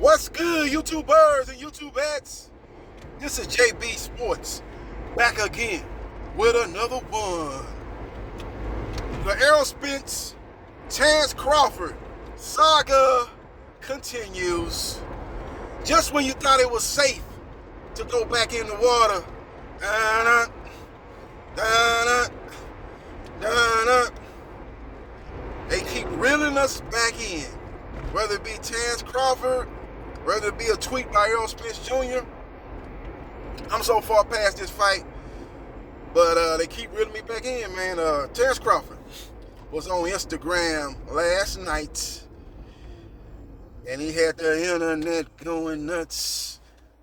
What's good, YouTubers and YouTubettes? This is JBsports back again with another one. The Errol Spence Crawford saga continues. Just when you thought it was safe to go back in the water, they keep reeling us back in. Whether it be Crawford, whether it be a tweet by Errol Spence Jr. I'm so far past this fight, but they keep reeling me back in, man. Crawford was on Instagram last night, and he had the internet going nuts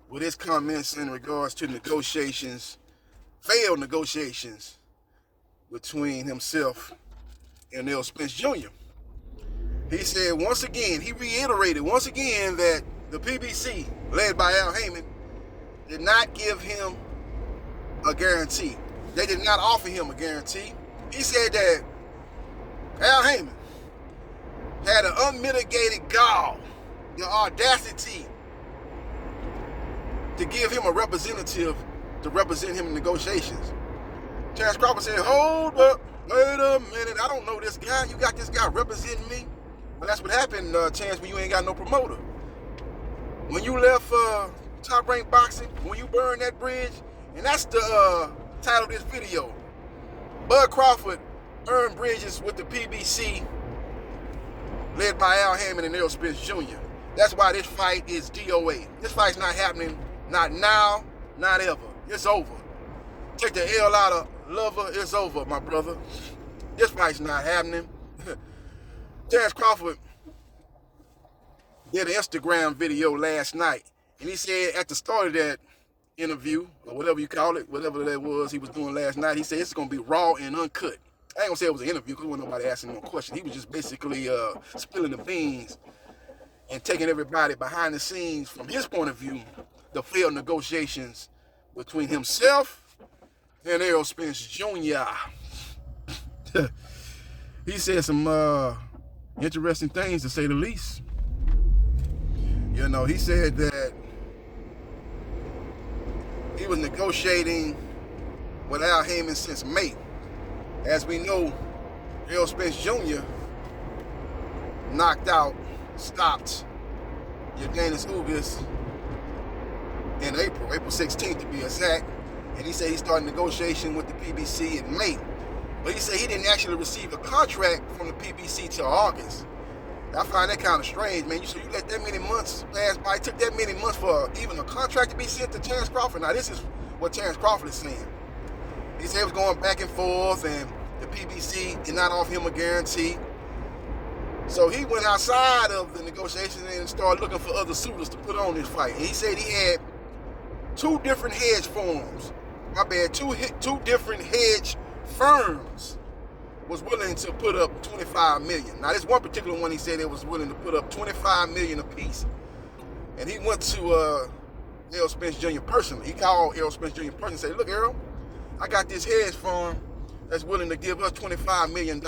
with his comments in regards to failed negotiations between himself and Errol Spence Jr. He said he reiterated once again that the PBC, led by Al Hayman, did not give him a guarantee. They did not offer him a guarantee. He said that Al Hayman had an unmitigated gall, the audacity to give him a representative to represent him in negotiations. Terence Crawford said, hold up, wait a minute, I don't know this guy. You got this guy representing me? Well, that's what happened, Chance, when you ain't got no promoter. When you left Top Rank Boxing, when you burned that bridge, and that's the title of this video. Bud Crawford earned bridges with the PBC, led by Al Hayman and Errol Spence Jr. That's why this fight is DOA. This fight's not happening, not now, not ever. It's over. Take the L out of lover, it's over, my brother. This fight's not happening. Terence Crawford did an Instagram video last night, and he said at the start of that interview, or whatever you call it, whatever that was he was doing last night, he said it's going to be raw and uncut. I ain't going to say it was an interview because there wasn't nobody asking no question. He was just basically spilling the beans and taking everybody behind the scenes from his point of view, the failed negotiations between himself and Errol Spence Jr. He said some interesting things, to say the least. You know, he said that he was negotiating with Al Hayman since May. As we know, Errol Spence Jr. stopped Yordenis Ugas in April 16th to be exact. And he said he started negotiation with the PBC in May. But he said he didn't actually receive a contract from the PBC till August. I find that kind of strange, man. So you let that many months pass by. It took that many months for even a contract to be sent to Terence Crawford. Now, this is what Terence Crawford is saying. He said it was going back and forth, and the PBC did not offer him a guarantee. So he went outside of the negotiations and started looking for other suitors to put on this fight. And he said he had two different hedge firms. Two different hedge firms was willing to put up $25 million. Now, this one particular one, he said it was willing to put up $25 million apiece. And he went to Errol Spence Jr. personally. He called Errol Spence Jr. personally and said, look, Errol, I got this hedge firm that's willing to give us $25 million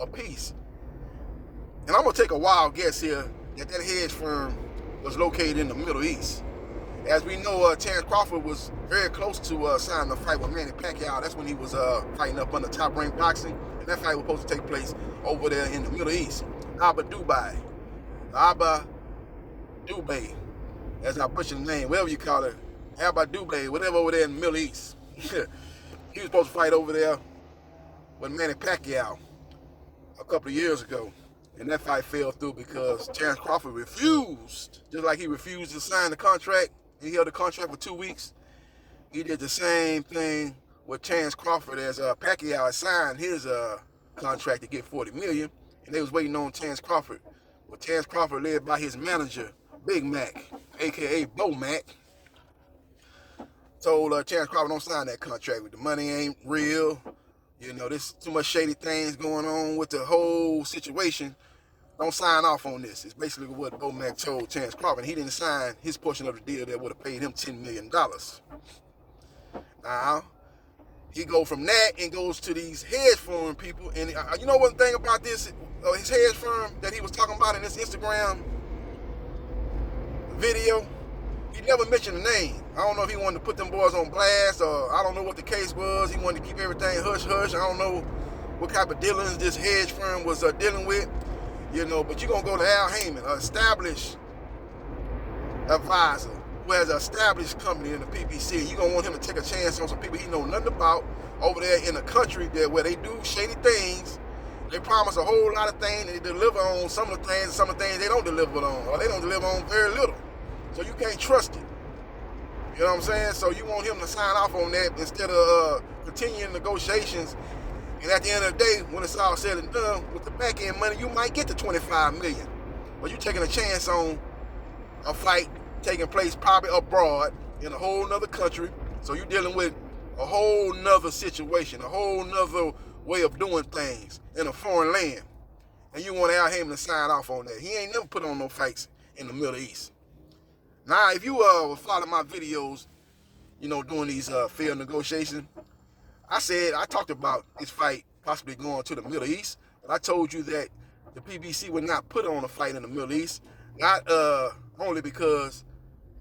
apiece. And I'm going to take a wild guess here that hedge firm was located in the Middle East. As we know, Terence Crawford was very close to signing a fight with Manny Pacquiao. That's when he was fighting up under Top Rank Boxing. And that fight was supposed to take place over there in the Middle East. Abu Dhabi, as I butcher the name, whatever you call it. Abu Dhabi, whatever over there in the Middle East. He was supposed to fight over there with Manny Pacquiao a couple of years ago. And that fight fell through because Terence Crawford refused. Just like he refused to sign the contract. He held the contract for 2 weeks. He did the same thing with Terence Crawford as Pacquiao signed his contract to get $40 million. And they was waiting on Terence Crawford. Well, Terence Crawford, led by his manager, Big Mac, a.k.a. Bo Mac, told Terence Crawford, don't sign that contract. The money ain't real. You know, there's too much shady things going on with the whole situation. Don't sign off on this. It's basically what Bo Mac told Terence Crawford. He didn't sign his portion of the deal that would have paid him $10 million. Now, he go from that and goes to these hedge fund people. And you know one thing about this, his hedge firm that he was talking about in his Instagram video, he never mentioned the name. I don't know if he wanted to put them boys on blast, or I don't know what the case was. He wanted to keep everything hush-hush. I don't know what type of dealings this hedge firm was dealing with, you know, but you're going to go to Al Hayman, an established advisor who has an established company in the PBC. You're going to want him to take a chance on some people he know nothing about over there in the country where they do shady things. They promise a whole lot of things, and they deliver on some of the things, and some of the things they don't deliver on, or they don't deliver on very little. So you can't trust it. You know what I'm saying? So you want him to sign off on that instead of continuing negotiations. And at the end of the day, when it's all said and done, with the back end money, you might get to $25 million. But you're taking a chance on a fight taking place probably abroad in a whole nother country. So you're dealing with a whole nother situation, a whole nother way of doing things in a foreign land. And you want Al Hayman to sign off on that. He ain't never put on no fights in the Middle East. Now, if you follow my videos, you know, doing these fair negotiations, I talked about this fight possibly going to the Middle East, but I told you that the PBC would not put on a fight in the Middle East, not only because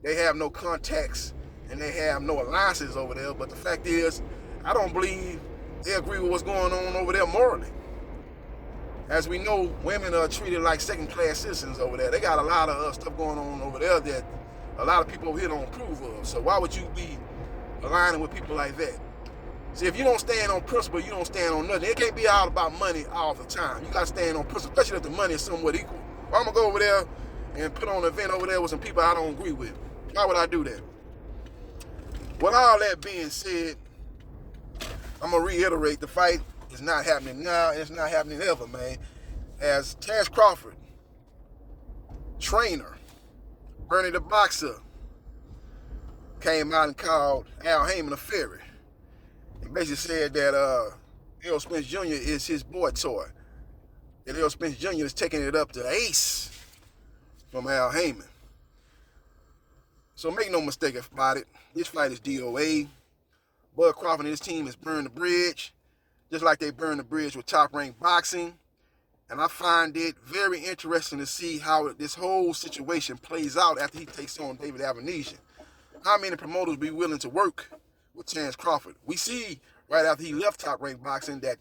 they have no contacts and they have no alliances over there, but the fact is, I don't believe they agree with what's going on over there morally. As we know, women are treated like second-class citizens over there. They got a lot of stuff going on over there that a lot of people over here don't approve of. So why would you be aligning with people like that? See, if you don't stand on principle, you don't stand on nothing. It can't be all about money all the time. You got to stand on principle, especially if the money is somewhat equal. Well, I'm going to go over there and put on an event over there with some people I don't agree with. Why would I do that? With all that being said, I'm going to reiterate, the fight is not happening now. It's not happening ever, man. As Terrence Crawford, trainer, Bernie the boxer, came out and called Al Hayman a fairy. He basically said that Errol Spence Jr. is his boy toy. That Errol Spence Jr. is taking it up to ace from Al Hayman. So make no mistake about it. This fight is DOA. Bud Crawford and his team has burned the bridge, just like they burned the bridge with Top Rank Boxing. And I find it very interesting to see how this whole situation plays out after he takes on David Avenesian. How many promoters be willing to work with Terrence Crawford? We see right after he left Top Rank Boxing that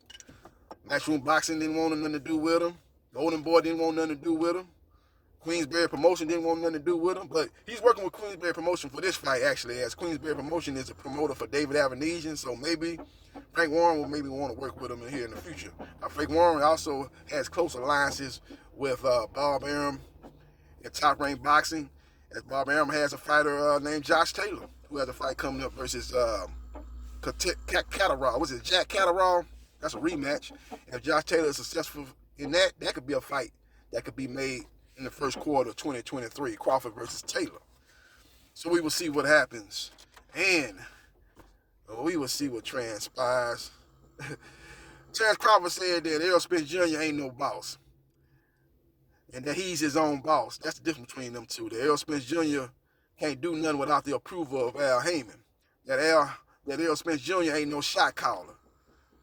Matchroom Boxing didn't want nothing to do with him. Golden Boy didn't want nothing to do with him. Queensberry Promotion didn't want nothing to do with him. But he's working with Queensberry Promotion for this fight, actually, as Queensberry Promotion is a promoter for David Avenesian. So maybe Frank Warren will maybe want to work with him here in the future. Frank Warren also has close alliances with Bob Arum at Top Rank Boxing, as Bob Arum has a fighter named Josh Taylor, who has a fight coming up versus Catterall. Was it Jack Catterall? That's a rematch. And if Josh Taylor is successful in that, that could be a fight that could be made in the first quarter of 2023, Crawford versus Taylor. So we will see what happens. And we will see what transpires. Terrence Crawford said that Errol Spence Jr. ain't no boss, and that he's his own boss. That's the difference between them two. That Errol Spence Jr. can't do nothing without the approval of Al Hayman. That Errol Spence Jr. ain't no shot caller.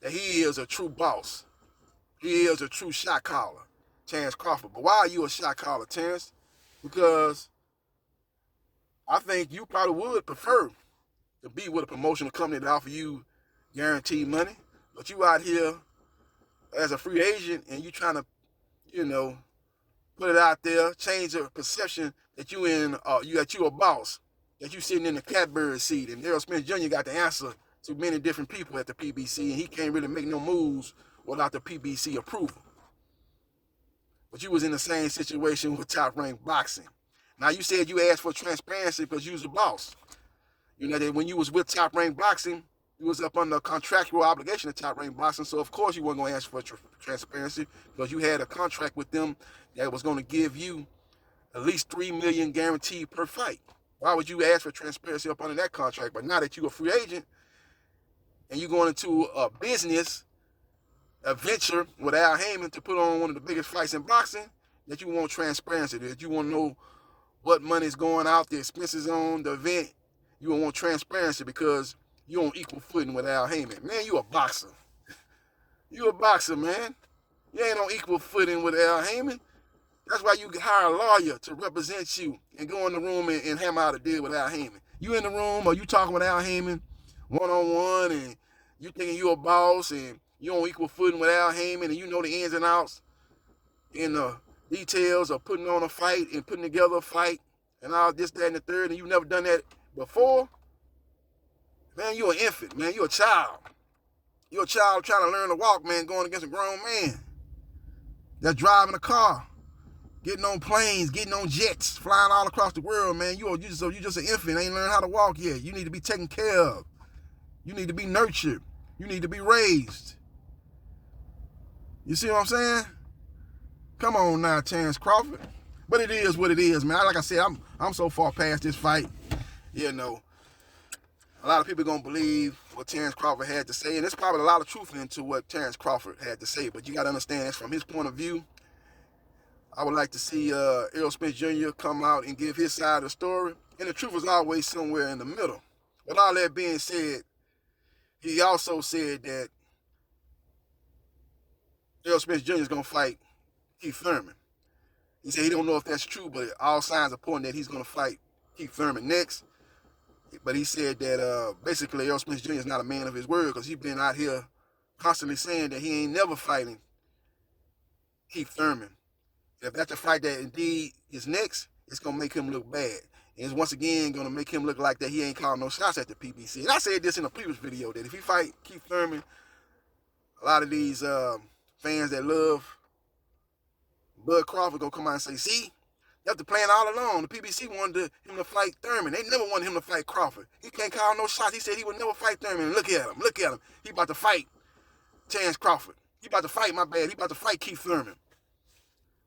That he is a true boss. He is a true shot caller, Terrence Crawford. But why are you a shot caller, Terrence? Because I think you probably would prefer to be with a promotional company that offer you guaranteed money. But you out here as a free agent and you trying to, put it out there, change the perception that you a boss, that you sitting in the catbird seat. And Errol Spence Jr. got the answer to many different people at the PBC, and he can't really make no moves without the PBC approval. But you was in the same situation with Top Rank Boxing. Now, you said you asked for transparency because you was a boss. You know that when you was with Top Rank Boxing, you was up under a contractual obligation to Top Rank Boxing, so of course you weren't going to ask for transparency because you had a contract with them that was going to give you at least $3 million guaranteed per fight. Why would you ask for transparency up under that contract? But now that you're a free agent and you're going into a business, a venture with Al Hayman to put on one of the biggest fights in boxing, that you want transparency, that you want to know what money's going out, the expenses on the event. You want transparency because you're on equal footing with Al Hayman. Man, you a boxer. You a boxer, man. You ain't on equal footing with Al Hayman. That's why you hire a lawyer to represent you and go in the room and hammer out a deal with Al Hayman. You in the room or you talking with Al Hayman one-on-one and you thinking you a boss and you on equal footing with Al Hayman and you know the ins and outs and the details of putting on a fight and putting together a fight and all this, that, and the third, and you've never done that before, man, you're an infant, man. You're a child. You're a child trying to learn to walk, man, going against a grown man that's driving a car, getting on planes, getting on jets, flying all across the world, man. You're just an infant, ain't learned how to walk yet. You need to be taken care of. You need to be nurtured. You need to be raised. You see what I'm saying? Come on now, Terence Crawford. But it is what it is, man. Like I said, I'm so far past this fight. You know, a lot of people gonna believe what Terence Crawford had to say, and there's probably a lot of truth into what Terence Crawford had to say. But you gotta understand, it's from his point of view. I would like to see Errol Spence Jr. come out and give his side of the story, and the truth is always somewhere in the middle. With all that being said, he also said that Errol Spence Jr. is gonna fight Keith Thurman. He said he don't know if that's true, but all signs are pointing that he's going to fight Keith Thurman next. But he said that basically Errol Spence Jr. is not a man of his word because he's been out here constantly saying that he ain't never fighting Keith Thurman. If that's a fight that indeed is next, it's going to make him look bad. And it's once again going to make him look like that he ain't calling no shots at the PBC. And I said this in a previous video, that if he fight Keith Thurman, a lot of these fans that love Bud Crawford gonna come out and say, see, that's the plan all along. The PBC wanted him to fight Thurman. They never wanted him to fight Crawford. He can't call no shots. He said he would never fight Thurman. And look at him. Look at him. He about to fight Terence Crawford. He about to fight, my bad. He about to fight Keith Thurman.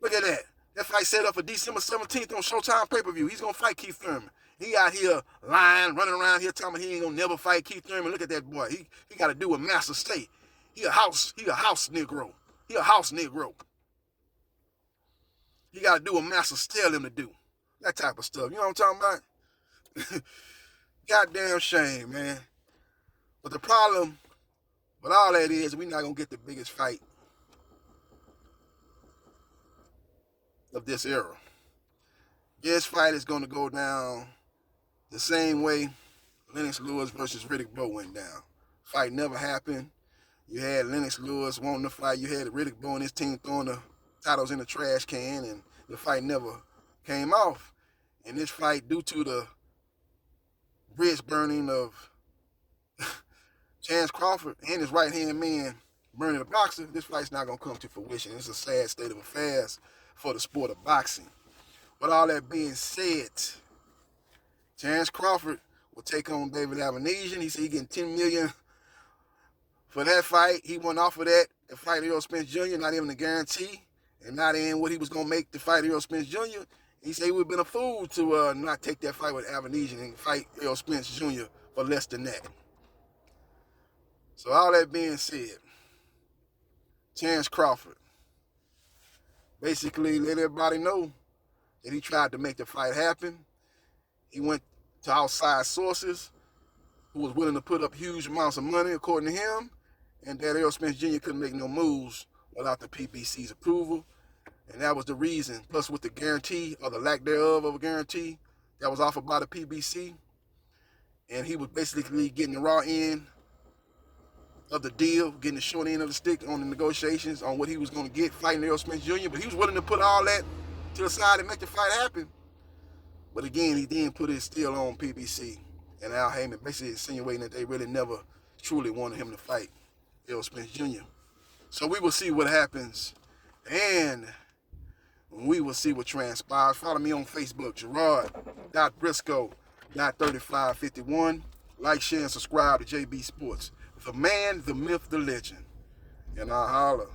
Look at that. That fight set up for December 17th on Showtime pay-per-view. He's gonna fight Keith Thurman. He out here lying, running around here telling me he ain't gonna never fight Keith Thurman. Look at that boy. He got to do with Master State. He a house Negro. He a house Negro. He got to do what Masters tell him to do. That type of stuff. You know what I'm talking about? Goddamn shame, man. But the problem with all that is we're not going to get the biggest fight of this era. This fight is going to go down the same way Lennox Lewis versus Riddick Bowe went down. Fight never happened. You had Lennox Lewis wanting to fight. You had Riddick Bowe and his team throwing the titles in the trash can, and the fight never came off. And this fight, due to the bridge burning of Terence Crawford and his right-hand man burning the boxer, this fight's not going to come to fruition. It's a sad state of affairs for the sport of boxing. With all that being said, Terence Crawford will take on David Avanesian. He said he getting $10 million for that fight. He went off of that to fight Errol Spence Jr., not even a guarantee, and not in what he was going to make to fight Errol Spence Jr. He said he would have been a fool to not take that fight with Avanesian and fight Errol Spence Jr. for less than that. So all that being said, Terence Crawford basically let everybody know that he tried to make the fight happen. He went to outside sources who was willing to put up huge amounts of money, according to him, and that Errol Spence Jr. couldn't make no moves without the PBC's approval. And that was the reason, plus with the guarantee, or the lack thereof of a guarantee, that was offered by the PBC. And he was basically getting the raw end of the deal, getting the short end of the stick on the negotiations on what he was going to get fighting Errol Spence Jr. But he was willing to put all that to the side and make the fight happen. But again, he then put his steel on PBC and Al Hayman, basically insinuating that they really never truly wanted him to fight Errol Spence Jr. So we will see what happens, and we will see what transpires. Follow me on Facebook, Gerard.Briscoe.3551. Like, share, and subscribe to JB Sports. The man, the myth, the legend. And I'll holler.